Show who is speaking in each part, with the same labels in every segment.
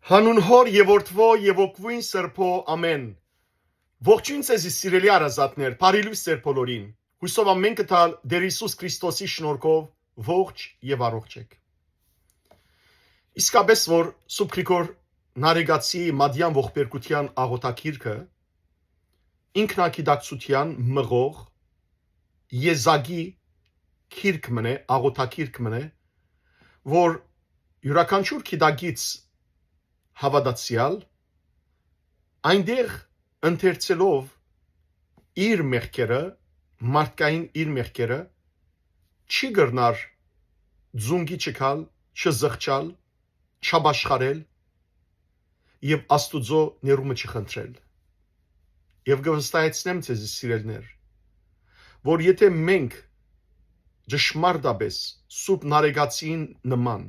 Speaker 1: Հանուն հոր եւ որդվո եւ օգվույն սրբո ամեն։ Ողջույն ձեզ սիրելի արազատներ, բարի լույս ձեր բոլորին։ Հույսով ամեն կտալ Տեր Հիսուս Քրիստոսի շնորհքով ողջ եւ առողջ եք։ Իսկապես որ Սուրբ Գրիգոր Նարեգացի Մադյան ողբերգության աղոթակիրքը ինքնակիդակցության մղող եզակի քիրք մնե, աղոթակիրք մնե, որ յուրաքանչյուր քիդագից հավատացյալ այնտեղ ընթերցելով իր մեղքերը, մարդկային իր մեղքերը, չի գրնար ձունգի չքալ, չզղջալ, չաշխարել եւ Աստուծո ներումը չխնդրել։ Եվ կվստահեցնեմ ձեզ սիրելիներ, որ եթե մենք ճշմարտապես Սուրբ Նարեգացին նման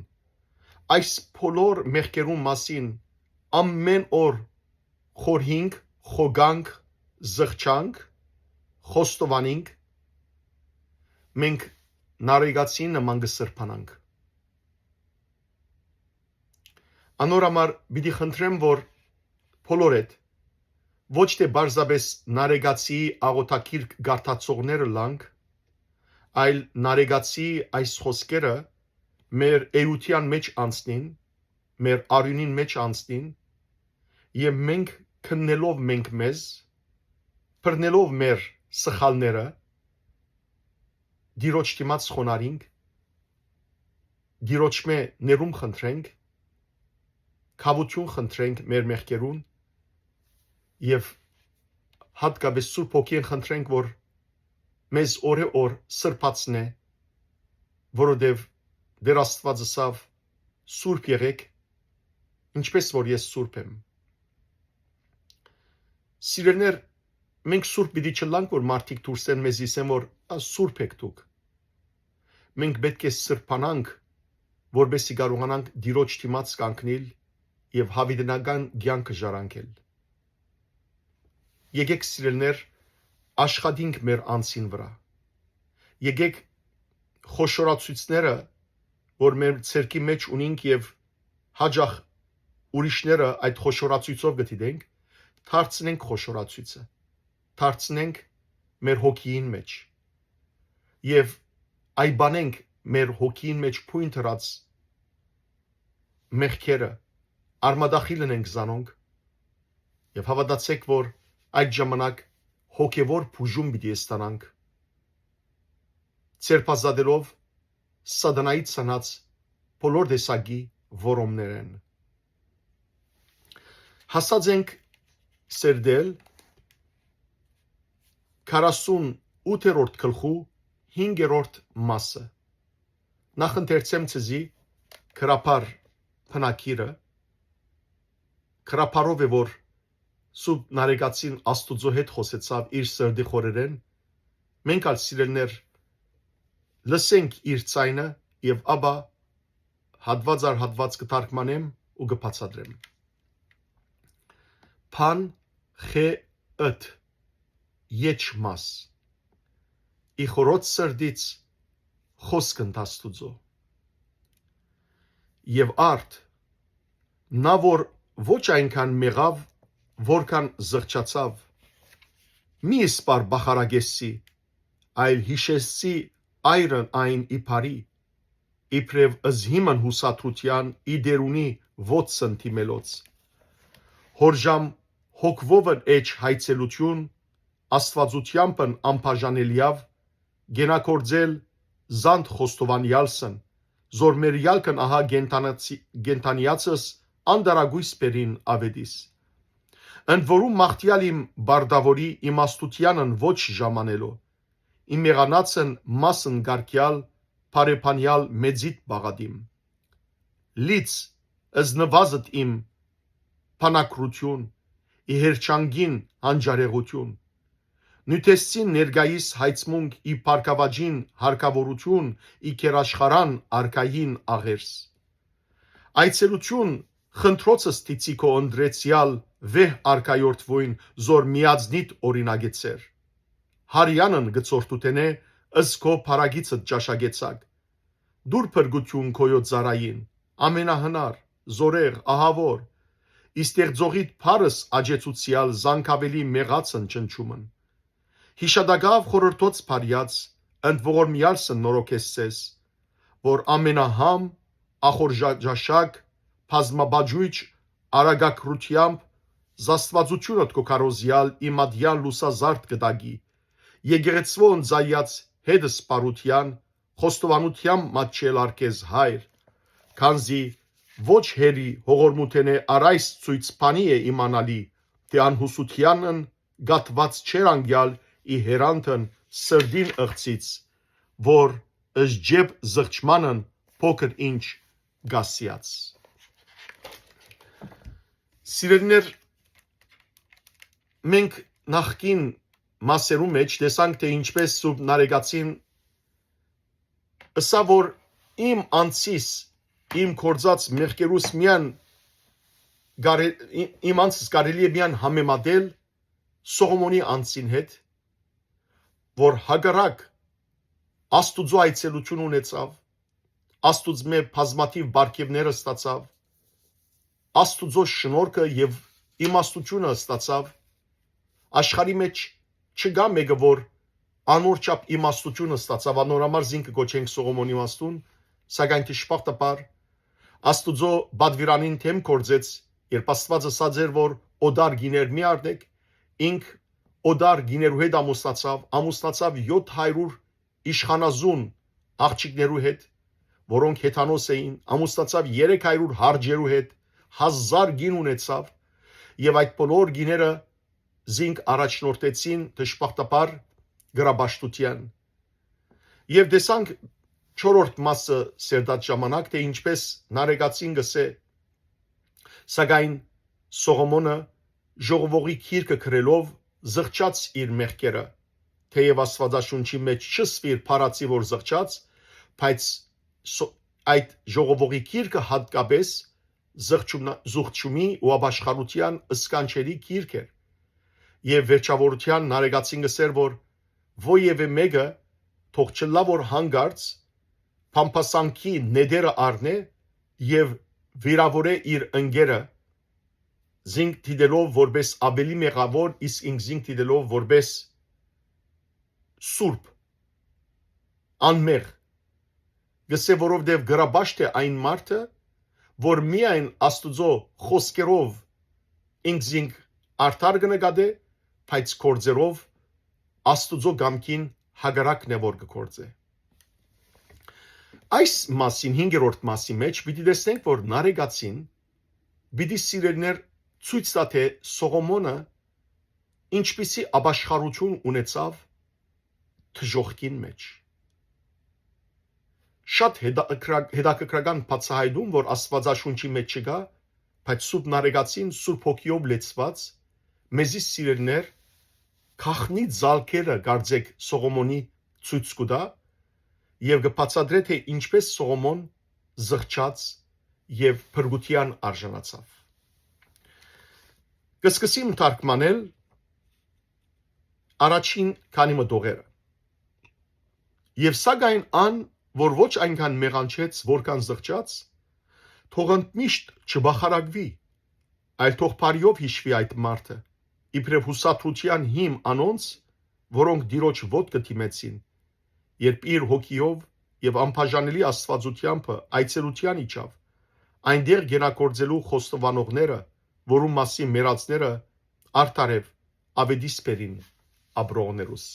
Speaker 1: այս բոլոր մեղքերուն մասին ամեն օր խորհինք, խոգանք, զղջանք, խոստովանենք, մենք Նարեգացին նման կսրբանանք։ Անոր պիտի խնդրեմ, որ բոլորդ ոչ թե բարձրապես Նարեգացի աղոթակիրք գարտացողները լանք, այլ Նարեգացի այս խոսքերը մեր էության մեջ անցնին, մեր արյունին մեջ անցնին, եւ մենք քննելով մենք մեզ, բռնելով մեր սխալները, Տիրոջ դիմաց խոնարհենք, Տիրոջմե ներում խնդրենք, քավություն խնդրենք մեր մեղքերուն եւ հատկապես Սուրբ Հոգին խնդրենք, որ մեզ օրը սրբացնե, որովհետեւ Դեր Աստված ասավ սուրբ եղեք, ինչպես որ ես սուրբ եմ։ Սիրելիներ, մենք սուրբ պիտի չլանք, որ մարդիկ դուրսեն մեզ իսեն, որ սուրբ եք դուք։ Մենք պետք է սրբանանք, որպեսզի կարողանանք Տիրոջ դիմաց կանգնել եւ հավիտենական կյանքը ժառանգել։ Եկեք սիրելիներ, աշխատենք մեր անձին վրա։ Եկեք խոշորացույցները, որ մեր ցերկի մեջ ունենք եւ հաջող ուրիշները այդ խոշորացույցով գտիդենք, դարձնենք խոշորացույցը, դարձնենք մեր հոգին մեջ եւ այբանենք մեր հոգին մեջ փույն դրած մեղքերը, արմադախիլ ենք զանոնք եւ հավատացեք, որ այդ ժամանակ հոգեվոր բուժում պիտի ստանանք, ցերպազատելով սատանայից ցանած բոլոր տեսակի որոմներեն։ Հասած ենք սերդել 48-րդ գլխու 5-րդ մասը։ Նախ ընթերցեմ ցեզի քրապար փնակիրը, քրապարով է, որ Սուրբ Նարեգացին Աստուծո հետ խոսեցավ իր սրդի խորերեն, մենք ալ սիրելիներ լսենք իր ձայնը եւ ապա հատված առ հատված կթարգմանեմ ու կբացատրեմ։ Փան խե ըտ եչմաս իխորոց սրդից խոսքն Աստուծո եւ արդ նա որ ոչ այնքան մեղավ, որքան զղջացավ, մի սպար բախարագեսի, այլ հիշեսի այրն այն իբարի, իբրև ըզհիմն հուսադրության իդերունի ոծն թիմելոց, հորժամ հոգվովն էջ հայցելություն, աստվածությանպն ամբաժանելիավ, գենակործել զանդ խոստովանյալսն, զոր մեր յալքն ահա գենտանիացս անդարագույս պերին ավետիս։ Ընդ որում մաղթյալ իմ բարդավորի իմաստությանն ոչ ժամանելով, իմ մեղանացն մասն գարկյալ, բարեպանյալ մեծիտ բաղադիմ։ Լից ըզնվազդ իմ փանակրություն, իհերչանգին հանջարեղություն, նյութեսցին ներգայիս հայցմունք ի պարկավաջին հարկավորություն, ի կերաշխարան արկային աղերս։ Այցելություն խնդրոցս տիցիկո ընդրեցյալ վեհ արկայորդվույն զոր միածնիտ օրինագեցեր։ Հարյանն գծորդուտենե ըսկո փարագիցը ճաշագեցակ։ Դուր փրգություն քոյոց զարային, ամենահնար, զորեղ, ահավոր, իստեղծողիդ փարս աջեցուցիալ զանքավելի մեղացն ճնչումն։ Հիշադակավ խորհրդոց փարյած, ընդ ողորմյալսն նորոգեսես, որ ամենահամ, ախորժաշակ, բազմաբաջույջ, արագակրությամբ, զաստվածությունդ կոքարոզյալ իմադյան լուսազարդ կդագի, եկեղեցվոն զայած հետս պարության, խոստովանության մատչել արկեզ հայր, քանզի ոչ հերի հողորմութենե արայս ցույց բանի է իմանալի, թե անհուսությանն գատված չեր անգյալ ի հերանթն սրդին ըղծից, որ ըսջեբ զղջմանն փոքր ինչ գասյաց։ Սիրելիներ, մենք նախկին մասերու մեջ տեսանք, թե ինչպես Սուրբ Նարեկացին ըսա, որ իմ անցիս, իմ կործած մեղքերուս իմ անցս կարելի է միան համեմատել Սողոմոնի անցին հետ, որ հակառակ Աստուծո այցելություն ունեցավ, Աստուծմե բազմաթիվ բարգևները ստացավ, Աստուծո շնորհքը եւ իմաստությունը ստացավ, աշխարհի մեջ չկա մեկը, որ անորչափ իմաստությունը ստացավ, անորամար զինքը կոչենք Սողոմոնի իմաստուն, սակայն դժբախտաբար Աստուծո բադվիրանին թեմ կործեց, երբ Աստված ասաց էր, որ օդար գիներ մի արդեք, ինք օդար գիներու հետ ամուսնացավ 700 իշխանազուն աղջիկներու հետ, որոնք հեթանոս էին, ամուսնացավ 300 հարջերու հետ, 1000 գին ունեցավ, եւ այդ բոլոր գիները զինք առաջնորդեցին դժբախտաբար գրաբաշխության։ Եվ տեսանք 4-րդ մասը սերդած ժամանակ, թե ինչպես Նարեկացին գսե, սակայն Սողոմոնը ժողովողի քիրքը գրելով զղջաց իր մեղքերը, թեև Աստվածաշունչի մեջ չսվիր փարացի, որ զղջաց, բայց այդ ժողովողի քիրքը հատկապես զղջումի ու ապաշխարության սկանչելի քիրք էր, եւ վերջավորության Նարեկացին գսեր, որ ովևէ մեկը թող չլա, որ հանգարց փամփասանքի նեդերը առնե եւ վիրավորե իր ընկերը, զինք դիտելով որպես ավելի մեղավոր, իսկ ինք զինք դիտելով որպես սուրբ, անմեղ, գսե, որովհետև գրաբաշտ է այն մարդը, որ միայն Աստուծո խոսքերով ինք զինք արդար կնկատե, բայց կործերով Աստուծո կամքին հակառակն է, որ կկործե։ Այս մասին 5-րդ մասի մեջ պիտի տեսնենք, որ Նարեկացին պիտի սիրելիներ ցույց տա, թե Սողոմոնը ինչպիսի ապաշխարություն ունեցավ թժողքին մեջ։ Շատ հետաքրքրական բացահայտում, որ Աստվածաշունչի մեջ չկա, բայց Սուրբ Նարեկացին Սուրբ Հոգիով լեցված մեզի սիրելիներ քախնի զալքերը գարձեք Սողոմոնի ցույց կտա եւ կբացատրե, թե ինչպես Սողոմոն զղջաց եւ փրկության արժանացավ։ Կսկսեմ թարգմանել առաջին քանի մտողերը։ Եվ սակայն ան, որ ոչ այնքան մեղանչեց, որքան զղջաց, թող ընդմիշտ չբախարակվի, այլ թող բարիով հիշվի այդ մարդը, իբրև հուսադրության հիմ անոնց, որոնք Տիրոջ ոտքը դիմեցին, երբ իր հոգիով եւ անբաժանելի աստվածությամբ այցելության իջավ, այնտեղ գենակորձելու խոստովանողները, որում մասին մերածները արդարև ավետիսպերին աբրողներուս։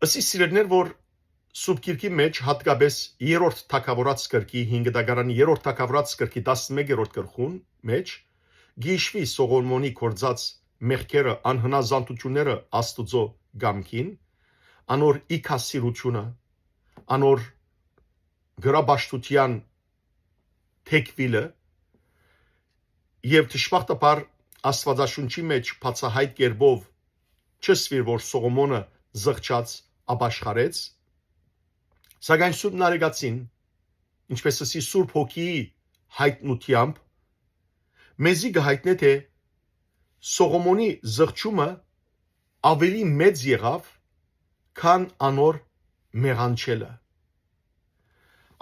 Speaker 1: Ասի սիրելիներ, որ Սուրբ Գիրքի մեջ հատկապես 3-րդ թագավորաց գրքի 5 դագարանի 3-րդ թագավորաց գրքի 11-րդ գլխուն մեջ գիշվի Սողոմոնի կործած մեղքերը, անհնազանդությունները Աստուծո կամքին, անոր իքասիրությունը, անոր գրաբաշխության թեկվիլը եւ դժբախտաբար Աստվածաշունչի մեջ բացահայտ կերպով չսվիր, որ Սողոմոնը զղջաց ապաշխարեց, սակայն Սուրբ Նարեկացին, ինչպես ասի Սուրբ Հոգիի հայտնությամբ, մեզի կհայտնե, թե Սողոմոնի զղջումը ավելի մեծ եղավ, քան անոր մեղանչելը։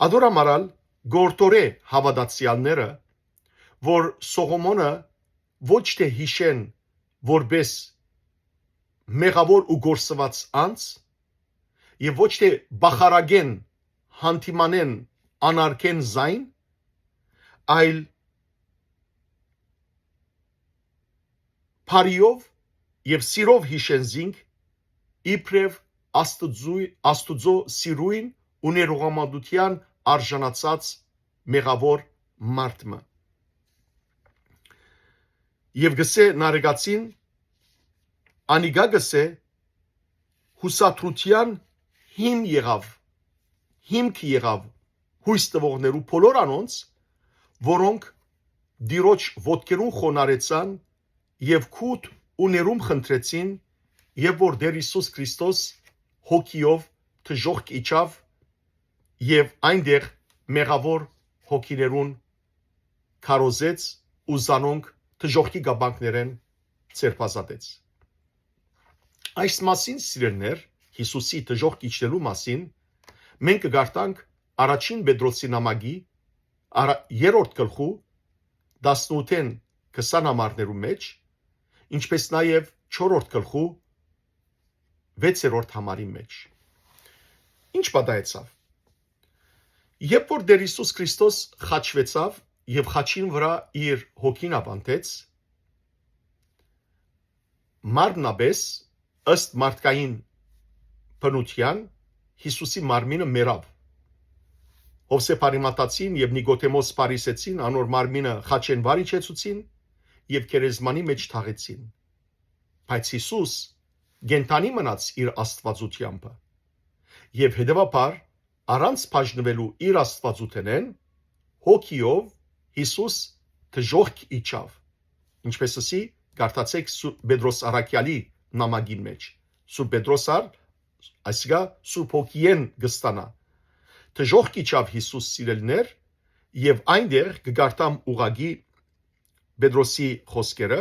Speaker 1: Ադորամարալ գործորե հավատացյալները որ Սողոմոնը ոչ թե հիշեն որպես մեղավոր ու գործված անձ եւ ոչ թե բախարագեն հանդիմանեն անարգեն զայն, այլ փարիով եւ սիրով հիշեն զինք իբրև Աստուծո սիրույն ու ներողամտության արժանացած մեղավոր մարդը։ Եվ գսե նարեգացին անիգա գսե հուսադրության հիմք եղավ հույս տվողներու բոլոր անոնց, որոնք դիրոջ ոտքերուն խոնարեցան եւ քուտ ու ներում խնդրեցին, եւ որ Տեր Հիսուս Քրիստոս հոգիով թժողք իջավ եւ այնտեղ մեղավոր հոգիներուն քարոզեց ու զանոնք թժողքի գաբանքներեն ցերպազատեց։ Այս մասին սիրելներ, Հիսուսի թժողք իջնելու մասին մենք կգարտանք առաջին Պետրոսի նամակի 3-րդ գլխու 18-ին 20 համարներու մեջ, ինչպես նաև 4-րդ գլխու 6-րդ համարի մեջ։ Ինչ պատահեցավ։ Երբ որ Տեր Հիսուս Քրիստոս խաչվեցավ եւ խաչին վրա իր հոգին ապանտեց, մարմնաբես ըստ մարդկային բնության Հիսուսի մարմինը մեռավ։ Հովսե Փարիմատացին եւ Նիկոդեմոս Փարիսեցին անոր մարմինը խաչեն վարիչեցուցին եւ քերեզմանի մեջ թաղեցին։ Բայց Հիսուս գենթանի մնաց իր աստվածությամբ եւ հետեւաբար առանց բաժնվելու իր աստվածութենեն հոգիով Հիսուս թժողք իջավ, ինչպես ասի գարտացեք Պետրոս Արաքյալի նամակին մեջ։ Սուրբ Պետրոսար այսինքն Սուրբ հոգիեն գստանա թժողք իջավ Հիսուս սիրելներ եւ այնտեղ կգարտամ ուղագի Պետրոսի խոսքերը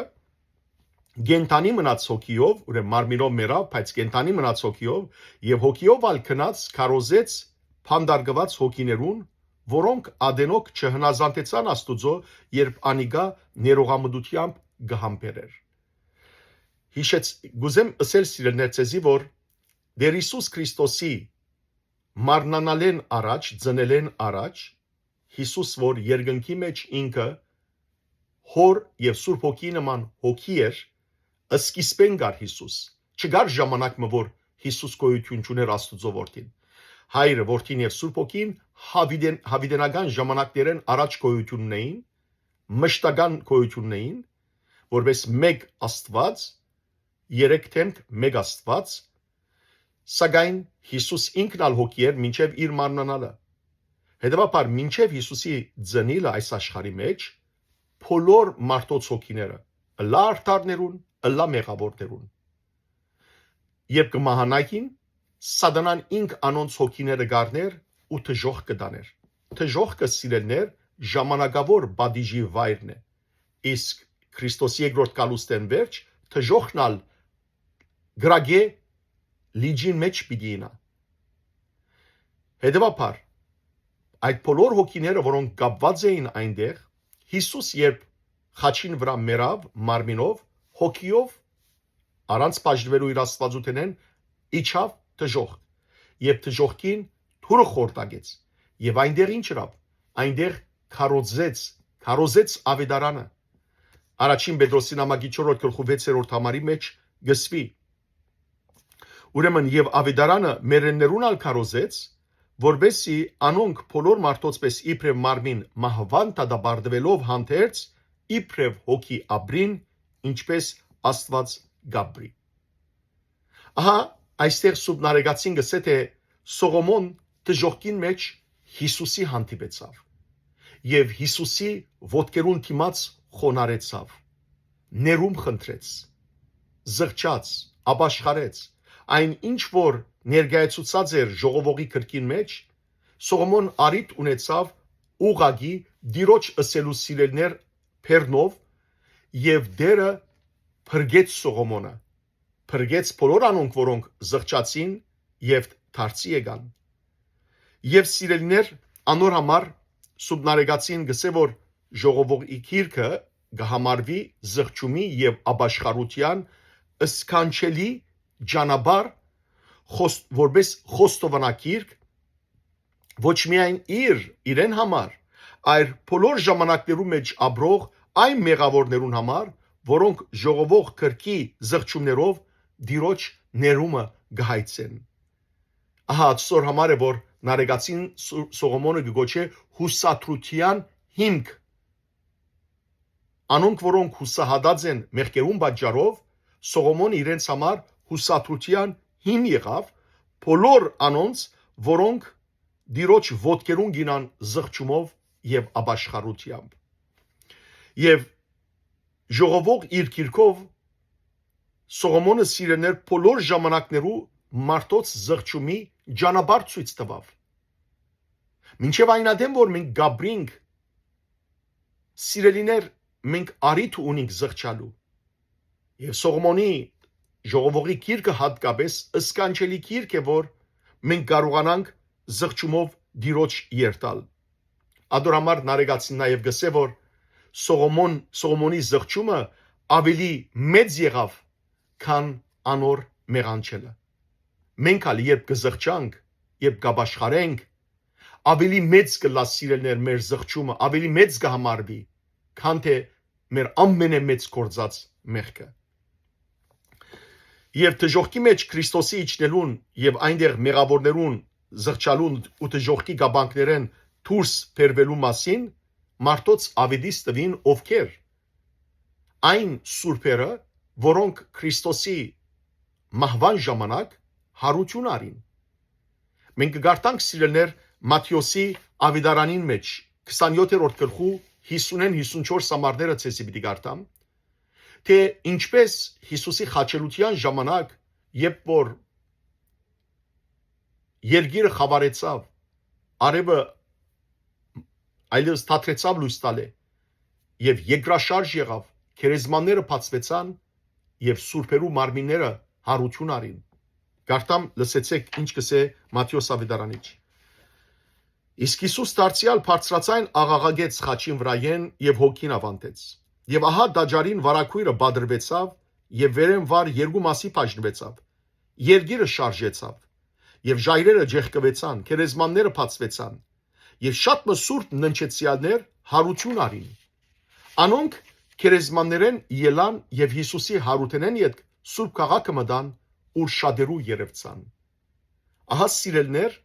Speaker 1: գենթանի մնաց հոգիով, ուրեմն մարմինով մեռավ, բայց գենթանի մնաց հոգիով եւ հոգիով ալ քնած քարոզեց փանդարգված հոգիներուն, որոնք ադենոք չհնազանդեցան Աստուծո, երբ անիգա ներողամտությամբ գհամբերեր։ Հիշեց գուզեմ ասել սիրելներ ցեզի, որ Տեր Հիսուս Քրիստոսի մարմնանալեն առաջ, ծնելեն առաջ, Հիսուս որ երկնքի մեջ ինքը հոր եւ Սուրբ Հոգի նման հոգի էր, սկիզբեն գար Հիսուս, չգար ժամանակը, որ Հիսուս գոյություն չուներ Աստուծո որդին։ Հայրը, որդին եւ Սուրբ Հոգին հավիդենական ժամանակներեն առաջ գոյություն ունեին, մշտական գոյություն ունեին, որպես մեկ Աստված, երեք թեմք մեկ Աստված, սակայն Հիսուս ինքն ալ հոգի էր մինչև իր մարմնանալը։ Հետևաբար մինչև Հիսուսի ծնիլը այս աշխարհի մեջ բոլոր մարդոց հոգիները, ըլլա արդարներուն, ըլլա մեղավորներուն։ Երբ կմահանային, Սատանան ինք անոնց հոգիները գարներ ու թժող կդաներ։ Թժողքը սիրելներ ժամանակավոր բադիժի վայրն է։ Իսկ Քրիստոսի երկրորդ գալուստեն վերջ թժողն ալ գրագե լիջին մեջ պիտի ինա։ Հետևաբար այդ բոլոր հոգիները, որոնք կապված էին այնտեղ, Հիսուս երբ խաչին վրա մեռավ մարմինով, հոգիով առանց բաժնվելու իր աստվածութենեն իջավ թժող եւ թժողքին թուրը խորտագեց եւ այնտեղ ինչ ըրավ, այնտեղ քարոզեց ավետարանը։ Առաջին Պետրոսի նամակի 4-րդ գլխու 6-րդ համարի մեջ գսվի։ Ուրեմն եւ ավետարանը մերեններուն ալ քարոզեց, որբեսի անոնք բոլոր մարդոց պես իբրև մարմին մահվան տադաբարդվելով հանդերձ իբրև հոգի ապրին, ինչպես Աստված գաբրի։ Ահա այստեղ Սուրբ Նարեգացին գսե թե Սողոմոն թժողքին մեջ Հիսուսի հանդիպեցավ եւ Հիսուսի ոտքերուն դիմաց խոնարեցավ, ներում խնդրեց, զղջաց, ապաշխարեց, այն ինչ որ ներկայացուցած էր ժողովողի կրկին մեջ, Սողոմոն արիթ ունեցավ ուղագի դիրոջ ըսելու սիրելներ Փերնով եւ դերը փրկեց Սողոմոնը, փրկեց բոլոր անոնք, որոնք զղջացին եւ դարձի եկան։ Եվ սիրելներ անոր համար Սուրբ Նարեգացին գսե որ ժողովողի քիրքը գահամարվի զղջումի եւ ապաշխարության սքանչելի ճանապարհ որպես խոստովանակիրք ոչ միայն իրեն համար, այլ բոլոր ժամանակներու մեջ ապրող այն մեղավորներուն համար, որոնք ժողովող քրքի զղջումներով դիրոջ ներումը գահայցեն։ Ահա այսօր համար է որ Նարեգացին Սողոմոնը գոչե հուսադրության հիմք։ Անոնք որոնք հուսահատած են մեղքերուն պատճառով, Սողոմոնը իրենց համար հուսադրության հիմք եղավ, բոլոր անոնց, որոնք դիրոջ ոտքերուն գինան զղջումով եւ ապաշխարությամբ։ Եվ ժողովող իր քիրքով Սողոմոնը սիրելներ բոլոր ժամանակներու մարդոց զղջումի ճանապարհ ցույց տվավ։ Մինչև այն ադեմ որ մենք գաբրինք սիրելիներ մենք արիթ ունենք զղջալու։ Եվ Սողոմոնի ժողովողի քիրքը հատկապես սքանչելի քիրք է որ մենք կարողանանք զղջումով դիրոջ երթալ։ Ադորամար Նարեգացին նաև գսե որ Սողոմոնի զղջումը ավելի մեծ եղավ քան անոր մեղանչելը։ Մենք ալ երբ կզղջանք, երբ կապաշխարենք, ավելի մեծ կլա սիրելներ մեր զղջումը, ավելի մեծ կհամարվի, քան թե մեր ամենամեծ կործած մեղքը։ Եվ դժոխքի մեջ Քրիստոսի իջնելուն եւ այնտեղ մեղավորներուն զղջալուն ու դժոխքի գաբանքներեն դուրս բերվելու մասին մարդոց ավետիս տվին ովքեր այն սուրբերը, որոնք Քրիստոսի մահվան ժամանակ հարություն արին։ Մենք կգարտանք սիրելներ Մատթեոսի ավետարանին մեջ 27-րդ գլխու 50-54 համարները ցեսի պիտի գարտամ, թե ինչպես Հիսուսի խաչելության ժամանակ, երբ որ երկիրը խավարեցավ, արևը այլևս թատրեցավ լույս տալը, եւ երկրաշարժ եղավ, քերեզմանները բացվեցան եւ սուրբերու մարմինները հարություն արին։ Գարտամ լսեցեք ինչ կսե Մատթեոս ավետարանիչ։ Իսկ Հիսուս դարձյալ բարձրացայն աղաղագեց խաչին վրայեն եւ հոգին ավանդեց։ Եվ ահա դաջարին վարակույրը բադրվեցավ եւ վերեն վար երկու մասի բաժնվեցավ։ Երկիրը շարժեցավ եւ ժայռերը ջեղկվեցան, քերեզմանները բացվեցան եւ շատ մսուրբ ննչեցյալներ հարություն արին։ Անոնք քերեզմաններեն ելան եւ Հիսուսի հարութենեն յետ սուրբ քաղաքը մտան ուր շատերու երևցան։ Ահա սիրելներ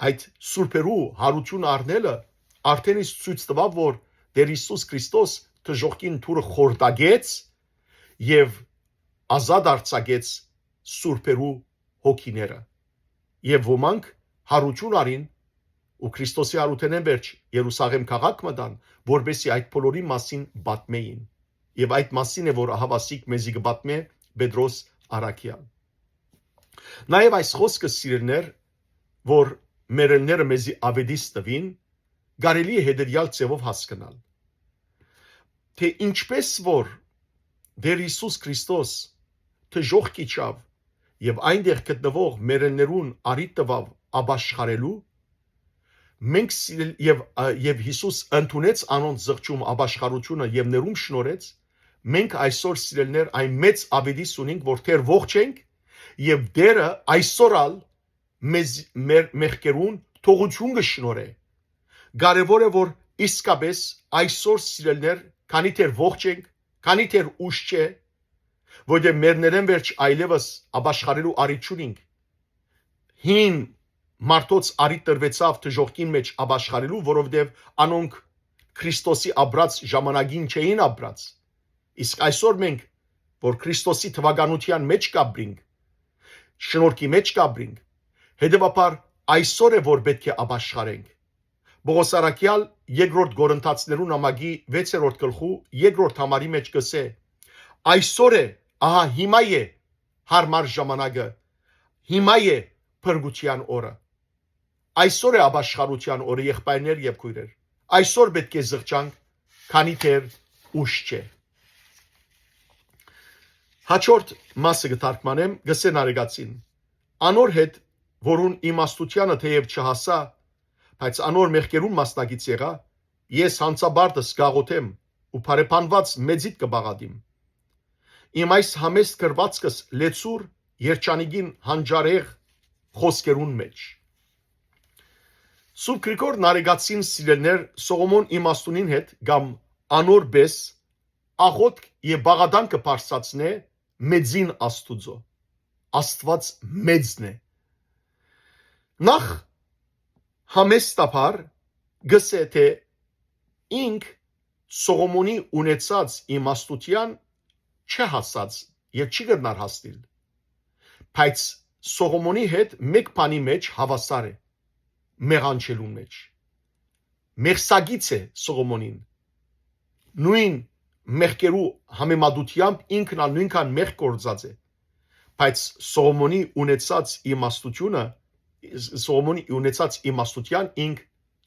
Speaker 1: այդ սուրբերու հարություն առնելը արդեն իսկ ցույց տվավ որ Տեր Հիսուս Քրիստոս դժոխքին թուրը խորտագեց եւ ազատ արձակեց սուրբերու հոգիները եւ ոմանք հարություն արին ու Քրիստոսի հարութենեն վերջ Երուսաղեմ քաղաք մտան որբեսի այդ բոլորի մասին պատմեին եւ այդ մասին է որ ահավասիկ մեզի կպատմե Պետրոս Արաքյան։ Նաեւ այս խոսքը սիրելներ որ մերելները մեզի ավետիս տվին կարելի է հետեւյալ ձևով հասկանալ թե ինչպես որ Տեր Հիսուս Քրիստոս դժոխք իջավ եւ այնտեղ գտնվող մերելներուն արիթ տվավ ապաշխարելու մենք եւ Հիսուս ընդունեց անոնց զղջում ապաշխարությունը եւ ներում շնորհեց մենք այսօր սիրելներ այն մեծ ավետիս ունենք որ թեր ողջ ենք եւ Տերը այսօրալ մեզ մեր մեղքերուն թողություն կշնորհե կարեւոր է որ իսկապես այսօր սիրելներ քանի թեր ողջ ենք քանի թեր ուշ չէ որտեղ մերներեն վերջ այլևս ապաշխարելու արիթ ունենք հին մարդոց արիթ տրվեցավ դժոխքին մեջ ապաշխարելու որովհետեւ անոնք Քրիստոսի ապրած ժամանակին չէին ապրած իսկ այսօր մենք որ Քրիստոսի թվականության մեջ կապրինք շնորհքի մեջ կապրինք հետեւաբար այսօր է որ պետք է ապաշխարենք Պողոս Արաքյալ երկրորդ Կորինթացիներուն ամագի 6-րդ գլխու երկրորդ համարի մեջ կսե այսօր է ահա հիմա է հարմար ժամանակը հիմա է փրկության օրը այսօր է ապաշխարության օրը եղբայրներ եւ քույրեր այսօր պետք է զղջանք քանի թեր ուշ չէ Հաջորդ մասը կթարգմանեմ գսե Նարեգացին անոր հետ որուն իմաստությանը թեև չհասա բայց անոր մեղքերուն մասնակից եղա ես հանցաբարդս գաղութեմ ու բարեպանված մեծիդ կբաղադիմ։ Իմ այս համեստ կրվածքս լեցուր երջանիկին հանջարեղ խոսքերուն մեջ։ Սուրբ Գրիգոր Նարեգացին սիրելներ Սողոմոն իմաստունին հետ կամ անոր բես աղոթք եւ բաղադանքը բարձրացնե մեծին Աստուծո։ Աստված մեծն է։ Նախ համեստաբար գսե թե ինք Սողոմոնի ունեցած իմաստության չհասած եւ չի գտնար հասնել։ Բայց Սողոմոնի հետ մեկ բանի մեջ հավասար է մեղանչելուն մեջ։ Մեղսագից է Սողոմոնին։ Նույն մեղքերու համեմատությամբ ինքն ալ նույնքան մեղ գործած է։ Բայց Սողոմոնի ունեցած իմաստության ինք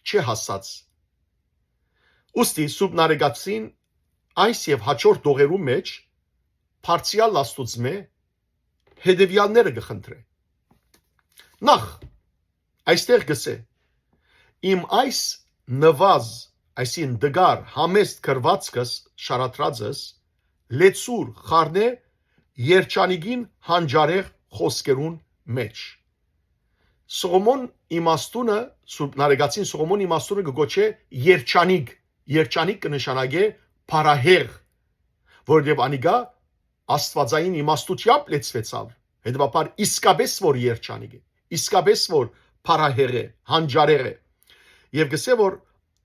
Speaker 1: չհասած։ Ուստի Սուրբ Նարեգացին այս եւ հաջորդ դողերու մեջ Փարցիալ Աստուծմե հետևյալները կխնդրե։ Նախ այստեղ գսե իմ այս նվազ այսին դգար համեստ կրվածքս շարատրածս լեցուր խառնե երջանիկին հանջարեղ խոսքերուն մեջ։ Սողոմոն իմաստունը Սուրբ Նարեգացին Սողոմոն իմաստունը կգոչե երջանիկ կնշանակե փարահեղ, որովհետև անիգա աստվածային իմաստությամբ լեցվեցավ, հետևաբար իսկապես որ երջանիկ է, իսկապես որ փարահեղ է, հանջարեղ է, եւ գսե որ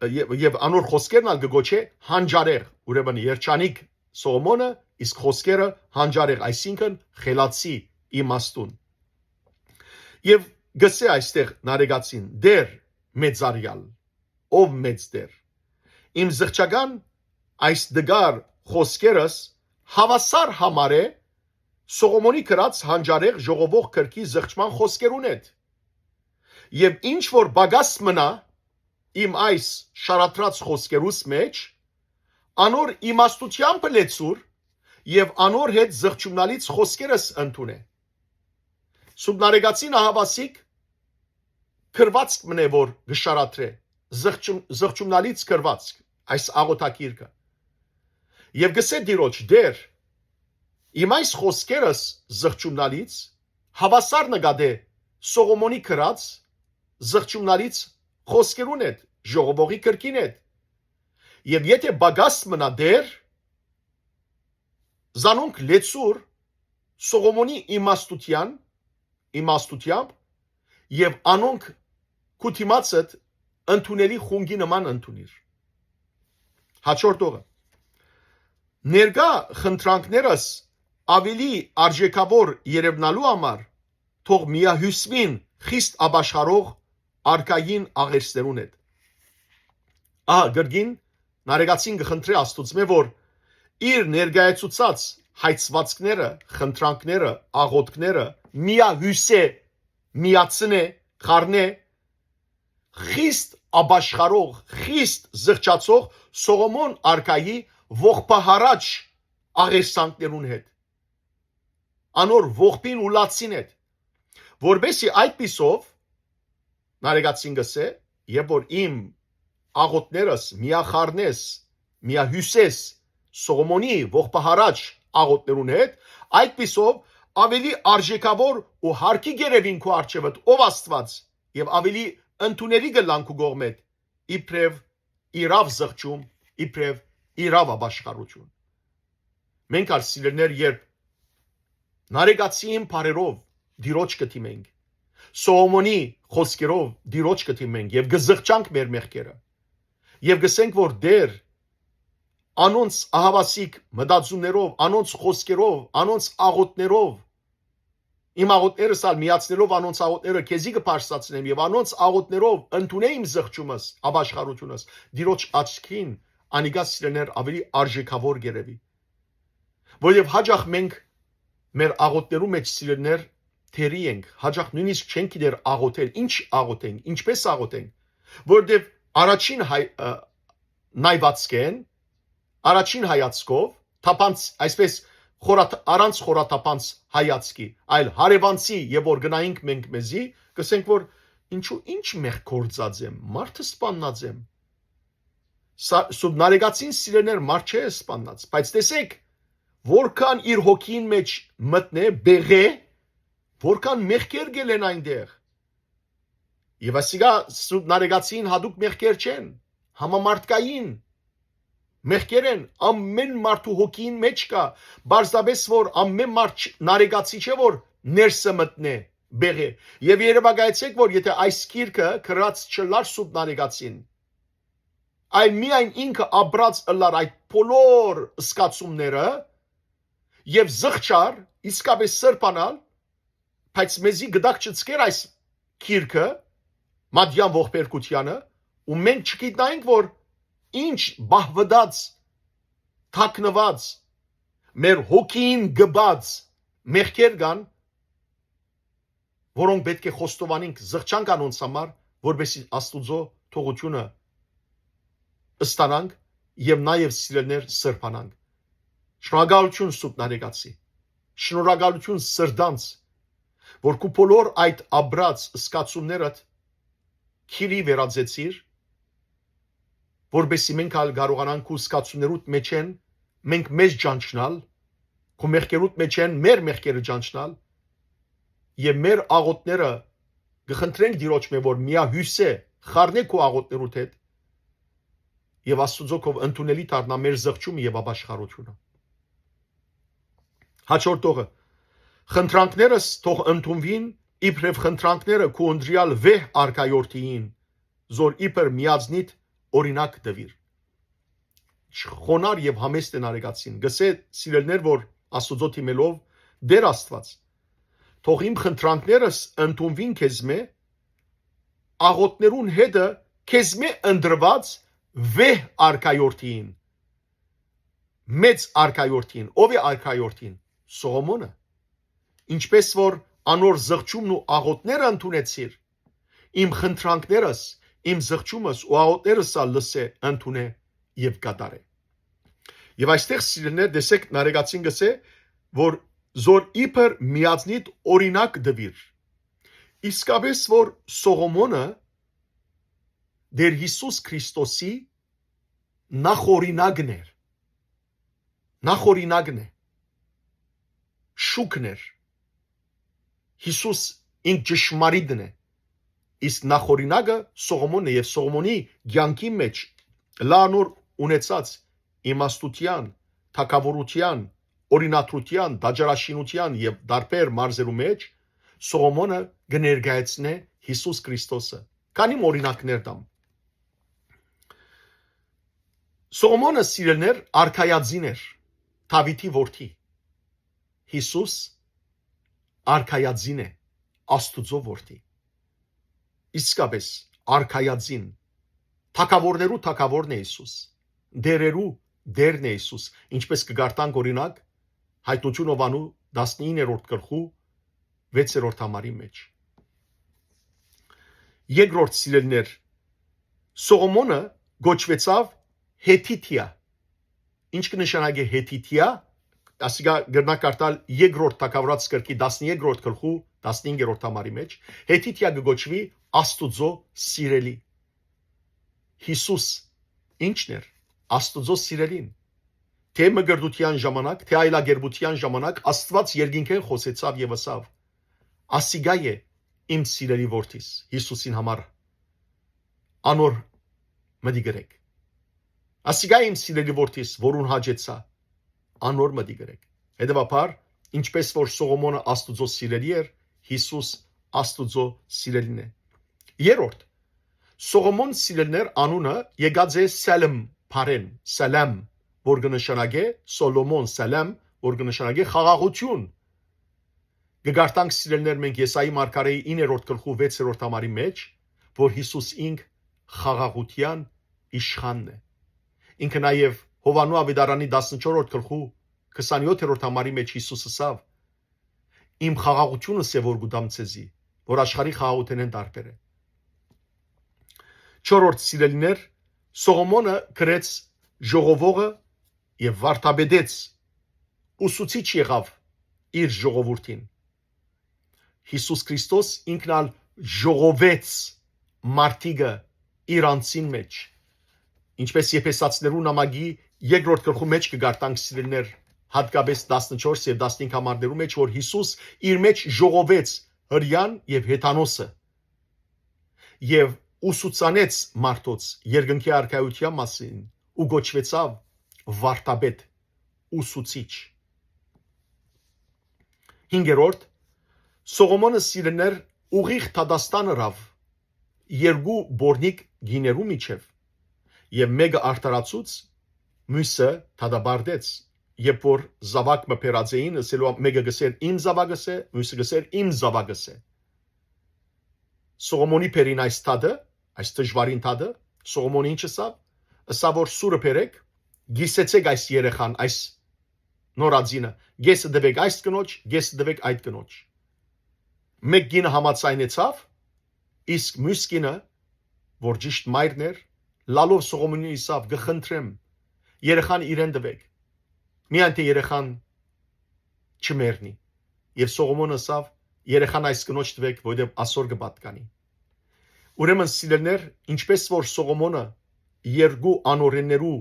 Speaker 1: եւ անոր խոսքերն ալ կգոչե հանջարեղ, ուրեմն երջանիկ Սողոմոնը, իսկ խոսքերը հանջարեղ, այսինքն խելացի իմաստուն։ Եվ գսե այստեղ Նարեգացին դեր մեծարյալ, ով մեծ դեր։ Իմ զղջական այս դգար խոսքերս հավասար համար է Սողոմոնի կրած հանջարեղ ժողովող կրկի զղջման խոսքերուն հետ։ Եվ ինչ որ բագաս մնա իմ այս շարատրած խոսքերուս մեջ, անոր իմաստությամբ լեցուր եւ անոր հետ զղջումնալից խոսքերս ընդունե։ Սուրբ Նարեգացին ահավասիկ կրվածք մնե որ գշարատրե, զղջումնալից կրվածք, այս աղոթակիրքը։ Եվ գսե դիրոջ դեր, իմ այս խոսքերս զղջումնալից հավասար նկատե Սողոմոնի կրած զղջումնալից խոսքերուն հետ, ժողովողի կրկին հետ։ Եվ եթե բագաս մնա դեր, զանոնք լեցուր Սողոմոնի իմաստությամբ եւ անոնք քուտիմացդ ընդունելի խունգի նման ընդունիր։ Հաջորդողը ներկա խնդրանքներս ավելի արժեքավոր երևնալու համար թող միահյուսվին խիստ ապաշխարող արկային աղերսներուն հետ։ Գրգին Նարեգացին կխնդրի Աստուծմե որ իր ներկայացուցած հայցվածքները, խնդրանքները, աղոթքները միահյուսե, միացնե, խառնե խիստ ապաշխարող, խիստ զղջացող Սողոմոն արկայի ողբահարաճ աղերսանքներուն հետ, անոր ողբին ու լացին հետ, որբեսի այդպիսով Նարեգացին գսե, երբ որ իմ աղոթներս միախառնես, միահյուսես Սողոմոնի ողբահարաճ աղոթներուն հետ, այդպիսով ավելի արժեքավոր ու հարկի գերևին քո արջևդ ով Աստված եւ ավելի ընդունելի գլան քու գողմեդ իբրև իրավ զղջում, իբրև իրավ ապաշխարություն։ Մենք ալ սիրելներ երբ Նարեգացին բարերով դիրոջ կտիմենք, Սողոմոնի խոսքերով դիրոջ կտիմենք եւ գզղջանք մեր մեղքերը եւ գսենք որ դեր անոնց ահավասիկ մտածումներով, անոնց խոսքերով, անոնց աղոթներով իմ աղոթներս ալ միացնելով անոնց աղոթները քեզի կփարսացնեմ եւ անոնց աղոթներով ընդունեիմ զղջումս, ապաշխարությունս դիրոջ աչքին անիգա սիրելներ ավելի արժեքավոր գերեվի։ Որովհետեւ հաջող մենք մեր աղոթներու մեջ սիրելներ թերի ենք, հաջող նույնիսկ չենք գիտեր աղոթել, ինչ աղոթենք, ինչպես աղոթենք, որովհետեւ առաջին նայվածքեն, առաջին հայացքով, թափանց, այսպես առանց խորաթափանց հայացքի, այլ հարևանցի եւ որ գնայինք մենք մեզի, կսենք որ ինչու ինչ մեղ գործած եմ, մարդը սպաննած եմ։ Սուրբ նարեկացին սիրելներ մարդ չէ սպանած, բայց տեսեք, որքան իր հոգին մեջ մտնե բեղե, որքան մեղքեր գելեն այնտեղ։ Եվ ասիկա սուրբ նարեկացին հadouk մեղքեր չեն, համամարտկային մեղքեր են, ամեն մարդու հոգին մեջ կա, բարձրապես որ ամեն մարդ նարեկացի չէ որ ներսը մտնե բեղե։ Եվ երևակայեցեք որ եթե այս գիրքը գրած չլար սուրբ նարեկացին, այլ միայն ինքը ապրած ըլլար այդ բոլոր սկացումները եւ զղջար իսկապես սրբանալ, բայց մեզի գդակ չծկեր այս գիրքը մադյան ողբերգությանը ու մենք չգիտնայինք որ ինչ բահվդած թակնված մեր հոգին գբած մեղքեր կան, որոնք պետք է խոստովանենք զղջանք անոնց համար, որովհետեւ Աստուծո թողությունը ստանանք եւ նաեւ սիրելներ սրբանանք։ Շնորհակալություն սուրբ նարեկացի, շնորհակալություն սրդանց, որ քու բոլոր այդ աբրած սկացումներդ քիրի վերածեցիր, որովհետեւ մենք ալ կարողանանք քու սկացումներուդ մեջ են մենք մեզ ճանչնալ, քու մեղքերուդ մեջ են մեր մեղքերը ճանչնալ եւ մեր աղոթները գխնդրենք Տիրոջ մեր որ միահյուսե խառնե քու աղոթներուդ հետ եւ Աստուծո քով ընդունելի դառնա մեր զղջումը եւ ապաշխարությունը։ Հաջորդողը խնդրանքներս թող ընդունվին իբրև խնդրանքները քու ընդրյալ վեհ արքայորդին, զոր իբր միածնիտ օրինակ դվիր։ Խոնար եւ համեստ են արեկացին, գսե սիրելներ որ Աստուծո թիմելով դեր Աստված, թող իմ խնդրանքներս ընդունվին քեզմե, աղոթներուն հետը քեզմե ընդրված վեհ արքայորդին, մեծ արքայորդին, ով է արքայորդին, Սողոմոնը, ինչպես որ անոր զղջումն ու աղոթները ընդունեցիր, իմ խնդրանքներս, իմ զղջումս ու աղոթներս լսե ընդունե եւ կատարե։ Եվ այստեղ սիրելներ դեսեք նարեկացին գսե որ զոր իբր միածնիտ օրինակ դվիր։ Իսկապես որ Սողոմոնը դեր Հիսուս Քրիստոսի նախօրինակն էր, նախօրինակն է, շուկն էր, Հիսուս ինք ճշմարիտն է, իսկ նախօրինակը Սողոմոնն է եւ Սողոմոնի կյանքի մեջ լանոր ունեցած իմաստության, թակավորության, օրինատրության, դաջարաշինության եւ դարբեր մարզերու մեջ Սողոմոնը կներկայացնե Հիսուս Քրիստոսը։ Քանի օրինակներ դամ։ Սողոմոնը սիրելներ արքայածին էր, Դավիթի որդի։ Հիսուս արքայածին է, Աստուծո որդի։ Իսկապես արքայածին, թակավորներու թակավորն է Հիսուս, դերերու դերն է Հիսուս, ինչպես կգարտանք օրինակ Հայտնություն Հովանու 19-րդ գլխու 6-րդ համարի մեջ։ Երկրորդ սիրելներ, Սողոմոնը գոչվեցավ Հեթիթիա։ Ինչ կնշանակի Հեթիթիա, ասիկա գրնակարտալ երկրորդ թագավորաց կրկի 13-րդ գլխու 15-րդ համարի մեջ, Հեթիթիա կգոչվի Աստուծո սիրելի։ Հիսուս ինչն էր, Աստուծո սիրելին։ Թե մգրդության ժամանակ, թե այլագերբության ժամանակ Աստված երկինքեն խոսեցավ եւ ասավ. Ասիկա է իմ սիրելի որդիս, Հիսուսին համար անոր մտի գրեք։ Ասիկա իմ սիրելի որդիս, որուն հաջեցա, անոր մտի գրեք։ Հետևաբար, ինչպես որ Սողոմոնը Աստուծո սիրելի էր, Հիսուս Աստուծո սիրելին է։ Երրորդ, Սողոմոն սիրելներ անունը եկած է Սալեմ, Փարեն, Սալամ, որ կնշանակե Սոլոմոն Սալամ, որ կնշանակե խաղաղություն։ Գարտանք սիրելներ մենք Եսայի մարգարեի 9-րդ գլխու 6-րդ համարի մեջ, որ Հիսուս ինք խաղաղության իշխանն է։ Ինքը նաև Հովանու Ավետարանի 14-րդ գլխու 27-րդ համարի մեջ Հիսուս ասավ. Իմ խաղաղությունս է որ գուտամ ցեզի, որ աշխարհի խաղաղութենեն տարբեր է։ Չորրորդ սիրելիներ, Սողոմոնը գրեց ժողովողը եւ վարդապետեց, ուսուցիչ եղավ իր ժողովրդին։ Հիսուս Քրիստոս ինքնալ ժողովեց մարդիկը իր անձին մեջ, ինչպես Եփեսացիներու նամակի երկրորդ գլխու մեջ կգարտանք սիրելիներ, հատկապես 14 եւ 15 համարներու մեջ, որ Հիսուս իր մեջ ժողովեց հրյան եւ հեթանոսը եւ ուսուցանեց մարդոց երկնքի արքայության մասին ու գոչվեցավ վարդապետ, ուսուցիչ։ 5-րդ Սողոմոնը սիրելիներ ուղիղ Թադաստանը ռավ երկու բորնիկ գիներու միջև եւ մեկը արտարացուց մյուսը թադաբարդեց երբ որ զավակ մը փերած էին ասելով մեկը գսեր իմ զավակս է մյուսը գսեր իմ զավակս է Սողոմոնի փերին այս թադը այս դժվարին թադը Սողոմոնը ինչ ասավ որ սուրը փերեք գիսեցեք այս երեխան այս նորածինը գեսը դվեք այս կնոջ գեսը դվեք այդ կնոջ մեկ գինը համացայնեցավ իսկ մյուս գինը որ ճիշտ մայրն էր լալով Սողոմոնին իսավ գխնդրեմ երեխան իրեն դվեք միայն թե երեխան չմեռնի եւ Սողոմոնը ասավ երեխան այս կնոջ դվեք որովհետեւ ասոր կպատկանի ուրեմն սիրելիներ ինչպես որ Սողոմոնը երկու անօրեններու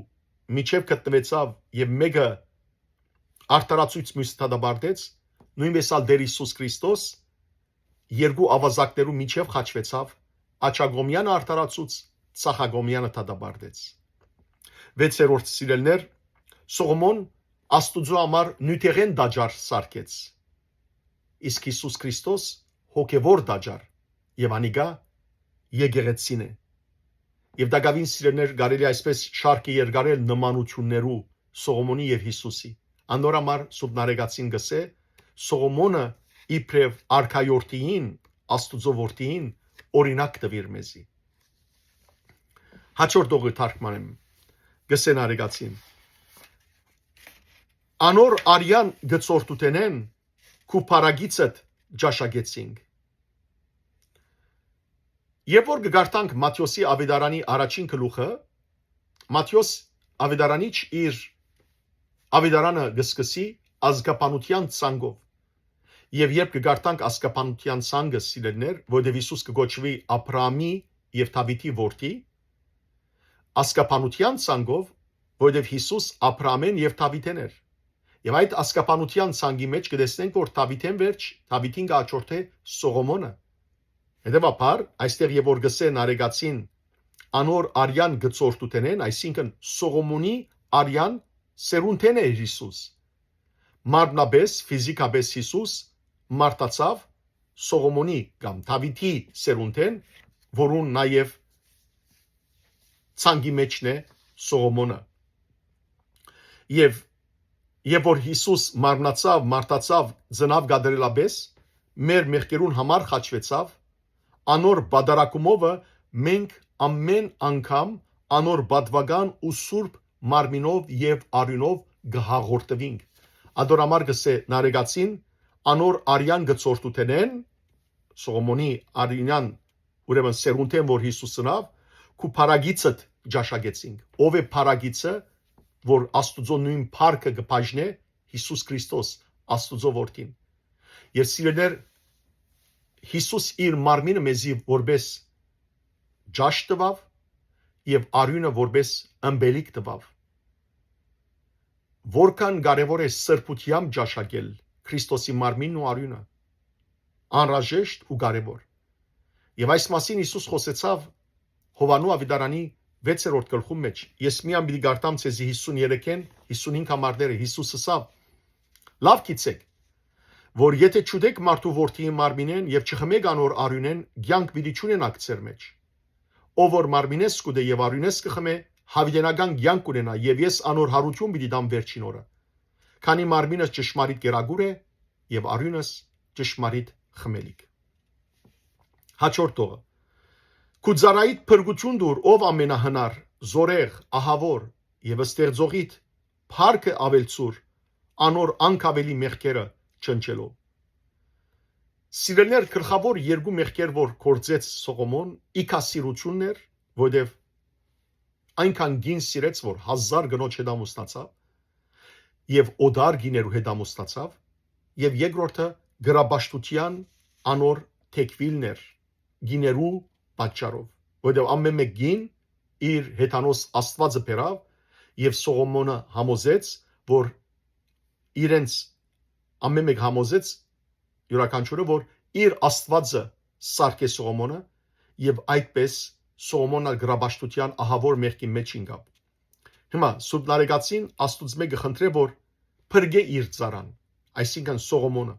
Speaker 1: միջև գտնվեցավ եւ մեկը արտարացույց մյուս թադաբարդեց նույնպես ալ Տեր Հիսուս Քրիստոս երկու ավազակներու միջև խաչվեցավ աչագոմյանը արտարացուց ցախագոմյանը թադաբարդեց 6-րդ սիրելիներ Սողոմոն Աստուծո համար նյութերեն դաջար սարքեց իսկ Հիսուս Քրիստոս հոգևոր դաջար եւ անիկա եկեղեցին է եւ դակավին սիրելիներ կարելի այսպես շարքը երկարել նմանություններու Սողոմոնի եւ Հիսուսի անորամար Սուրբ Նարեկացին գսե Սողոմոնը իբրև արքայորդին Աստուծո որդին օրինակ տվիր մեզի հաջորդ դողը թարգմանեմ գսե Նարեկացին Անոր արյան գծորտուտենեն քու փարագիցդ ջաշագեցինք Երբ որ գարտանք Մատթեոսի ավետարանի առաջին գլուխը Մատթեոս ավետարանիչ իր ավետարանը գսկսի ազգապանության ցանգով եւ երբ գարտանք ազգապանության ցանգը սիրելներ որովհետեւ Հիսուս կգոչվի Աբրահամի եւ Դավիթի որդի ազգապանության ցանգով որովհետեւ Հիսուս Աբրահամեն եւ Դավիթեն էր Եվ այդ ազգապանության ցանգի մեջ կտեսնենք, որ Դավիթեն վերջ, Դավիթին կաչորթե Սողոմոնը։ Հետևաբար, այստեղ եւ որ գսե Նարեկացին անոր արյան գծորտուտենեն, այսինքն Սողոմոնի արյան սերունդեն է Հիսուս։ Մարմնաբես, ֆիզիկաբես Հիսուս մարտացավ Սողոմոնի կամ Դավիթի սերունդեն, որուն նաեւ ցանգի մեջն է Սողոմոնը։ Եվ որ Հիսուս մարմնացավ, մարտացավ, ծնավ գադրելաբես, մեր մեղքերուն համար խաչվեցավ, անոր բադարակումովը մենք ամեն անգամ անոր բադվական ու սուրբ մարմինով եւ արյունով գհաղորդվինք։ Ադորամար գսե Նարեկացին անոր արյան գծորտուտենեն Սողոմոնի արյունյան ուրեմն սերունդեն որ Հիսուս ծնավ, քու փարագիցդ ջաշագեցինք։ Ով է փարագիցը որ Աստուծո նույն փառքը կբաժնե Հիսուս Քրիստոս Աստուծո որդին։ Եվ սիրելիներ Հիսուս իր մարմինը մեզի որպես ջաշ տվավ եւ արյունը որպես ըմբելիք տվավ։ Որքան կարևոր է սրբությամբ ջաշակել Քրիստոսի մարմինն ու արյունը։ Անհրաժեշտ ու կարևոր։ Եվ այս մասին Հիսուս խոսեցավ Հովանու ավետարանի 6-րդ գլխում մեջ ես միան պիտի գարտամ ցեզի 53-ին 55 համարները Հիսուսը ասավ լավ գիտեք որ եթե չուտեք մարդու որդիի մարմինեն եւ չխմեք անոր արյունեն ցանկ պիտի չունենաք ձեր մեջ ով որ մարմինես կուտե եւ արյունես կխմե հավիտենական ցանկ կունենա եւ ես անոր հարություն պիտի դամ վերջին օրը քանի մարմինս ճշմարիտ կերագուր է եւ արյունս ճշմարիտ խմելիք հաջորդ օրը Քուզարայիդ փրկություն դուր ով ամենահնար զորեղ ահավոր եւ ստեղծողիդ փառքը ավելցուր անոր անկավելի մեղքերը չնչելով Սիրելներ գլխավոր երկու մեղքեր որ կործեց Սողոմոն իքասիրությունն էր որովհետեւ այնքան գին սիրեց որ 1000 գնոջ հետ ամուսնացավ եւ օդար գիներու հետ ամուսնացավ եւ երկրորդը գրաբաշխության անոր թեկվիլներ գիներու պատճառով որովհետեւ ամեն մեկ գին իր հեթանոս Աստվածը բերավ եւ Սողոմոնը համոզեց, որ իրենց ամեն մեկ համոզեց յուրաքանչյուրը, որ իր Աստվածը սարքե Սողոմոնը եւ այդպես Սողոմոնը գրաբաշխության ահավոր մեղքի մեջ ինգավ։ Հիմա Սուրբ Նարեկացին Աստուծո մեկը խնդրե, որ փրկե իր ծառան, այսինքն Սողոմոնը։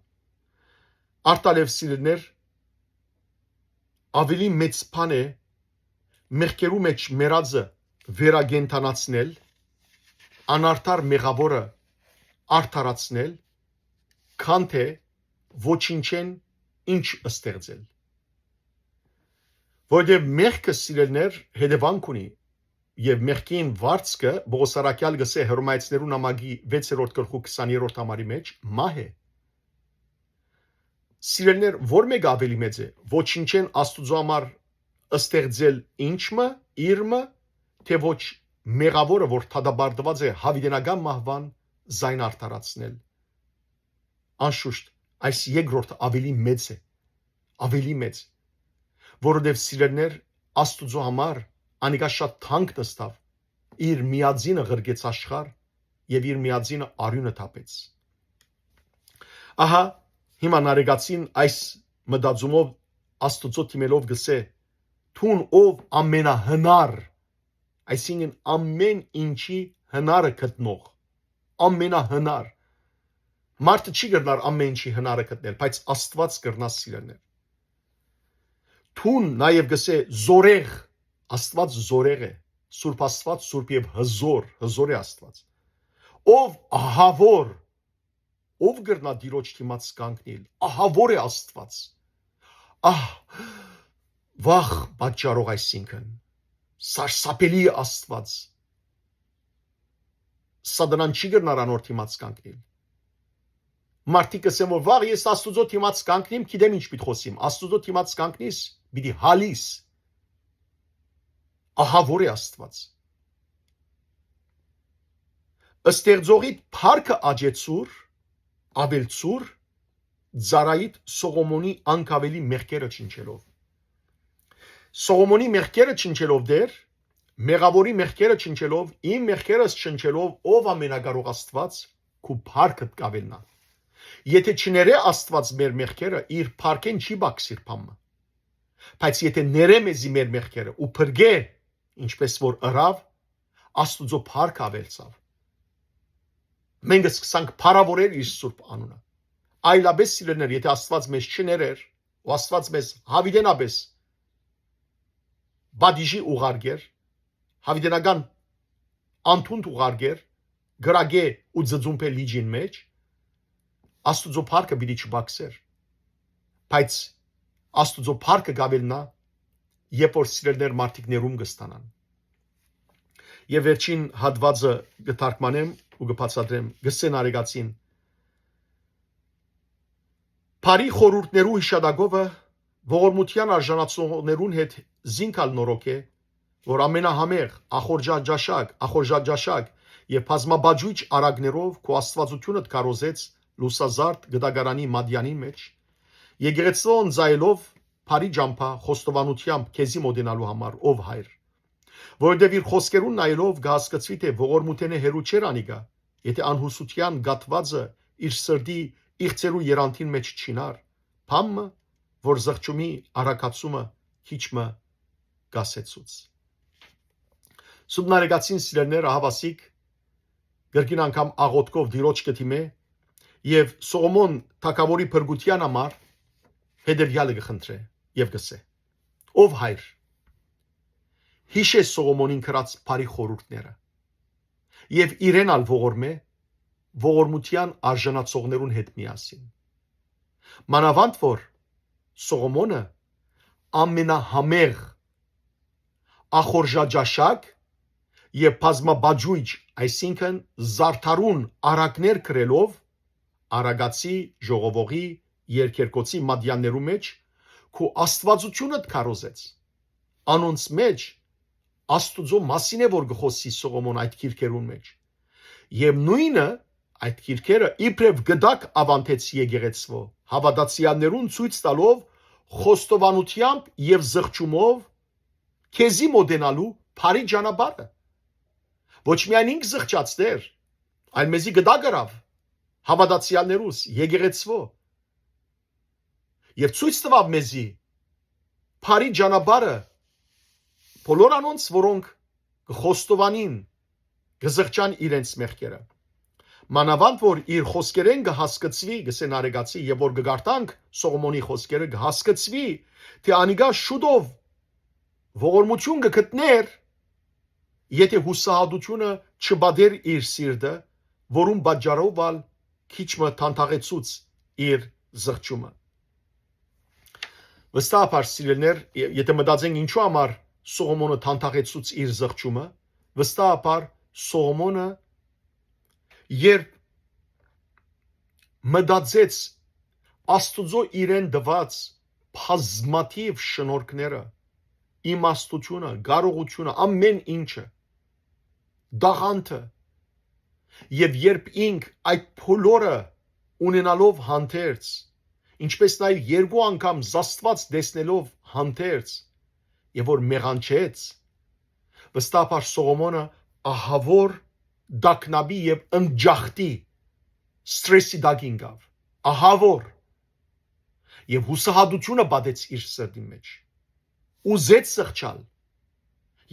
Speaker 1: Արտալև սիրելիներ, ավելի մեծ բան է մեղքերու մեջ մեռածը վերագենտանացնել, անարդար մեղավորը արդարացնել, քան թե ոչինչեն ինչ ստեղծել։ Որտեղ մեղքը սիրելիներ հետևանք ունի եւ մեղքին վարձքը Բողոսարակյալ գսե Հռոմայացիներու նամակի 6-րդ գլխու 20-րդ համարի մեջ մահ է։ Սիրելիներ, որ մեկ ավելի մեծ է, ոչինչեն Աստուծո համար ստեղծել ինչը, իրմը, թե ոչ մեղավորը, որ թադաբարդված է հավիտենական մահվան, զայն արդարացնել։ Անշուշտ, այս երկրորդ ավելի մեծ է, ավելի մեծ, որովհետև սիրելիներ, Աստուծո համար անիկա շատ թանկ նստավ, իր միածինը ղրգեց աշխարհ եւ իր միածինը արյունը թափեց։ Ահա հիմա Նարեկացին այս մտածումով Աստուծո թիմելով գսե. «Թուն ով ամենահնար, այսինքն ամեն ինչի հնարը գտնող, ամենահնար։ Մարդը չի գտնար ամեն ինչի հնարը գտնել, բայց Աստված կրնա սիրելներ։ Թուն նաև գսե զորեղ, Աստված զորեղ է, Սուրբ Աստված, Սուրբ եւ հզոր է Աստված։ Ով ահավոր, ով կրնա դիրոջ դիմաց կանգնել, ահավոր է Աստված։ Վախ պատճառող այսինքն, սարսափելի է Աստված։ Սատանան չի կրնար անոր դիմաց կանգնել։ Մարդիկ ասեն, որ վաղ ես Աստուծո դիմաց կանգնեմ, գիտեմ ինչ պիտի խոսիմ, Աստուծո դիմաց կանգնիս, պիտի հալիս։ Ահավոր է Աստված։ Ստեղծողիդ փառքը աճեցուր, ավելցուր, ծառայիդ Սողոմոնի անկավելի մեղքերը չնչելով։ Սողոմոնի մեղքերը չնչելով դեր, մեղավորի մեղքերը չնչելով, իմ մեղքերս չնչելով, ով ամենակարող Աստված, քու փառքդ կավելնա։ Եթե չներե Աստված մեր մեղքերը, իր փառքեն չի բացիր փամը։ Բայց եթե ներե մեզի մեր մեղքերը ու փրկե, ինչպես որ ըրավ, Աստուծո փառք ավելցավ։ Մենք սկսանք փառավորել իր սուրբ անունը։ Այլապես սիրելիներ, եթե Աստված մեզ չներեր, ու Աստված մեզ հավիտենապես բադիժի ուղարկեր, հավիտենական անթունդ ուղարկեր, գրագե ու ձծումփե լիջին մեջ, Աստուծո փառքը պիտի չբացեր։ Բայց Աստուծո փառքը գավելնա, երբ որ սիրելիներ մարդիկ ներում կստանան։ Եվ վերջին հատվածը կթարգմանեմ ու կբացատրեմ, գսե Նարեկացին. Փարի խորհուրդներու հիշադակովը ողորմության արժանացողներուն հետ զինքալ նորոք է, որ ամենահամեղ, ախորժաճաշակ եւ բազմաբաջույջ արագներով քո աստվածությունդ կարոզեց լուսազարդ գդագարանի մադյանի մեջ, եկեղեցվոն զայելով փարի ջամփա խոստովանությամբ քեզի մոդենալու համար, ով հայր, որովհետև իր խոսքերուն նայելով կհասկացվի, թե ողորմութենը հերու չեր անիկա, եթե անհուսության գատվածը իր սրդի իղծերու երանտին մեջ չինար, փամը, որ զղջումի արակացումը քիչմը գասեցուց։ Սուրբ Նարեկացին սիրելիներ ահավասիկ գրքին անգամ աղոթքով դիրոջ կդիմե եւ Սողոմոն թագավորի փրկության համար հետեւյալը կխնդրե եւ գսե. ով հայր, հիշե Սողոմոնին կրած բարի խորհուրդները եւ իրեն ալ ողորմե ողորմության արժանացողներուն հետ միասին։ Մանավանդ որ Սողոմոնը ամենահամեղ, ախորժաճաշակ եւ բազմաբաջույջ, այսինքն զարդարուն արակներ կրելով արագացի ժողովողի երկերկոցի մադյաններու մեջ քո աստվածությունդ կարոզեց։ Անոնց մեջ Աստուծո մասին է որ գխոսի Սողոմոն այդ քիրքերուն մեջ։ Եվ նույնը այդ քիրքերը իբրև գդակ ավանտեց եկեղեցվո հավատացյալներուն ցույց տալով խոստովանությամբ եւ զղջումով քեզի մոդենալու Փարի ճանապարհը։ Ոչ միայն ինք զղջացներ, այլ մեզի գդա գրավ հավատացյալներուս եկեղեցվո եւ ցույց տվավ մեզի փարի ճանապարհը բոլոր անոնց, որոնք կխոստովանին, կզղջան իրենց մեղքերը։ Մանավանդ որ իր խոսքերեն կհասկացվի, գսեն արեգացի, եւ որ կգարտանք Սողոմոնի խոսքերը կհասկացվի, թե անիգա շուտով ողորմություն կգտներ, եթե հուսահատությունը չբադեր իր սիրտը, որում պատճառով ալ քիչմը թանթաղեցուց իր զղջումը։ Վստահաբար սիրելիներ, եթե մտածենք ինչու համար Սողոմոնը թանթաղեցուց իր զղջումը, վստահաբար Սողոմոնը երբ մտածեց Աստուծո իրեն տված բազմաթիվ շնորհքները, իմաստությունը, կարողությունը, ամեն ինչը, դաղանթը, եւ երբ ինք այդ բոլորը ունենալով հանդերձ, ինչպես նաև երկու անգամ զաստված տեսնելով հանդերձ, եւ որ մեղանչեց, վստահաբար Սողոմոնը ահավոր դակնաբի եւ ընջախտի ստրեսի դակին գավ, ահավոր, եւ հուսահատությունը բադեց իր սրտի մեջ, ուզեց զղջալ,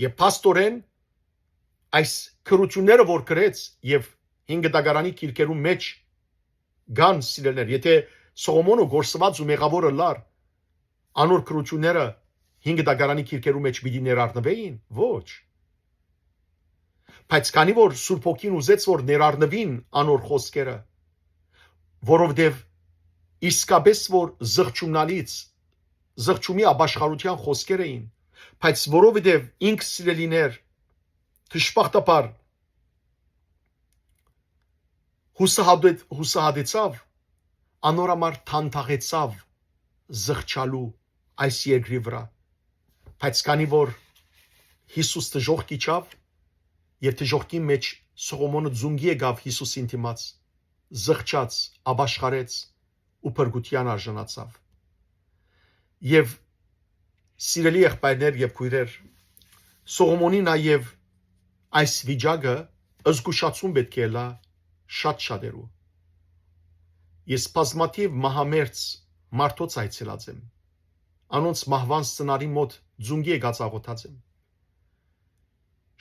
Speaker 1: եւ փաստորեն այս քրությունները որ գրեց եւ 5 դագարանի քիրքերում մեջ գան սիրելներ, եթե Սողոմոնը գործված ու մեղավորը լար, անոր քրությունները 5 դագարանի քիրքերում մեջ պիտի ներառնվեին, ոչ։ Բայց քանի որ Սուրբ Հոգին ուզեց որ ներառնվին անոր խոսքերը, որովհետև իսկապես որ զղջումի ապաշխարության խոսքեր էին, բայց որովհետև ինք սիրելիներ դժբախտաբար հուսահատեցավ, անորամար թանթաղեցավ զղջալու այս երկրի վրա, բայց քանի որ Հիսուս դժոխք իջավ եւ դժոխքի մեջ Սողոմոնը ձունգի եկավ Հիսուսին դիմաց, զղջաց, ապաշխարեց ու փրկության արժանացավ։ Եվ սիրելի եղբայրներ եւ քույրեր, Սողոմոնի նաեւ այս վիճակը զգուշացում պետք է լա շատ շատերու։ Ես բազմաթիվ մահամերձ մարդոց այցելած եմ, անոնց մահվան սցենարի մոտ ձունգի եկած աղոթած եմ։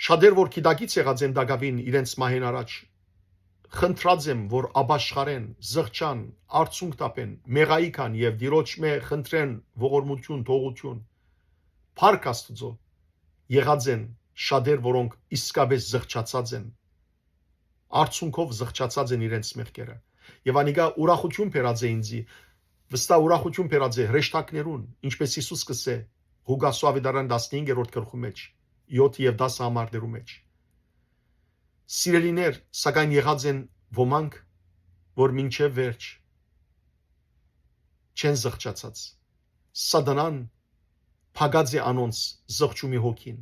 Speaker 1: Շատեր որ գիտակից եղած են դակավին իրենց մահեն առաջ, խնդրած եմ որ ապաշխարեն, զղջան, արցունք տապեն, մեղայքան եւ դիրոջ մե խնդրեն ողորմություն, թողություն։ Փառք Աստծո, եղած են շատեր, որոնք իսկապես զղջացած են, արցունքով զղջացած են իրենց մեղքերը։ Եվ անիգա ուրախություն բերած է ինձի, վստահ ուրախություն բերած է հրեշտակներուն, ինչպես Հիսուս կսե Ղուկաս ավետարան 15-րդ գլխի մեջ, 7 եւ 10 համարներու մեջ։ Սիրելիներ, սակայն եղած են ոմանք, որ մինչև վերջ չեն զղջացած։ Սատանան փագած է անոնց զղջումի հոգին։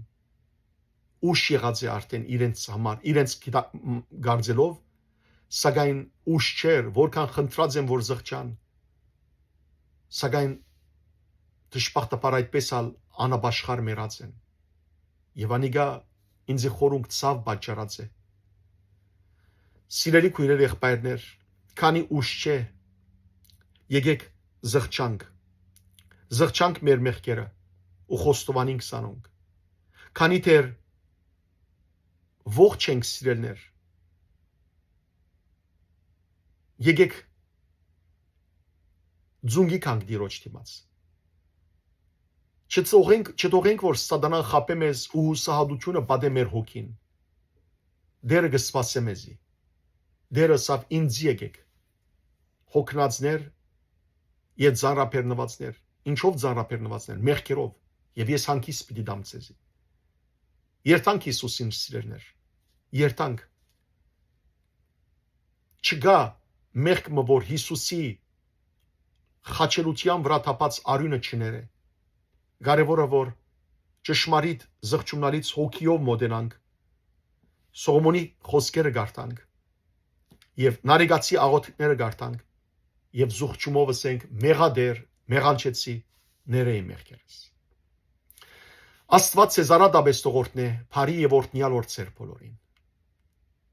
Speaker 1: Ուշ եղած է արդեն իրենց համար, իրենց գարձելով, սակայն ուշ չէր, որքան խնդրած են որ զղջան, սակայն դժբախտաբար այդպես ալ անապաշխար մեռած են։ Եվ անիգա ինձ խորունկ ցավ պատճառած է։ Սիրելի քույրեր եղբայրներ, քանի ուշ չէ, եկեք զղջանք մեր մեղքերը ու խոստովանենք սանոնք։ Քանի դեռ ողջ ենք սիրելներ, եկեք ձունգի կանք դիրոջ դիմաց։ Չթողենք որ սատանան խապե մեզ ու հուսահատությունը բադե մեր հոգին։ Դերը կսպասե մեզի։ Դերը սավ ինձ եկեք հոգնածներ եւ ծանրաբեռնվածներ, ինչով ծանրաբեռնվածներ, մեղքերով, եւ ես հանգիստ պիտի դամ ցեզի։ Երթանք Հիսուսին սիրելներ, երթանք։ Չգա մեղքը որ Հիսուսի խաչելության վրա թափած արյունը չները։ Կարևորը որ ճշմարիտ զղջումներից հոգիով մոտենանք, Սողոմոնի խոսքերը գարտանք եւ նարեգացի աղոթքները գարտանք եւ զղջումով ասենք մեղադեր, մեղանչեցի ներեի մեղքերս։ Աստված ցեզարադաբես տողորտնե, բարի եւ օրհնյալ օրցեր բոլորին։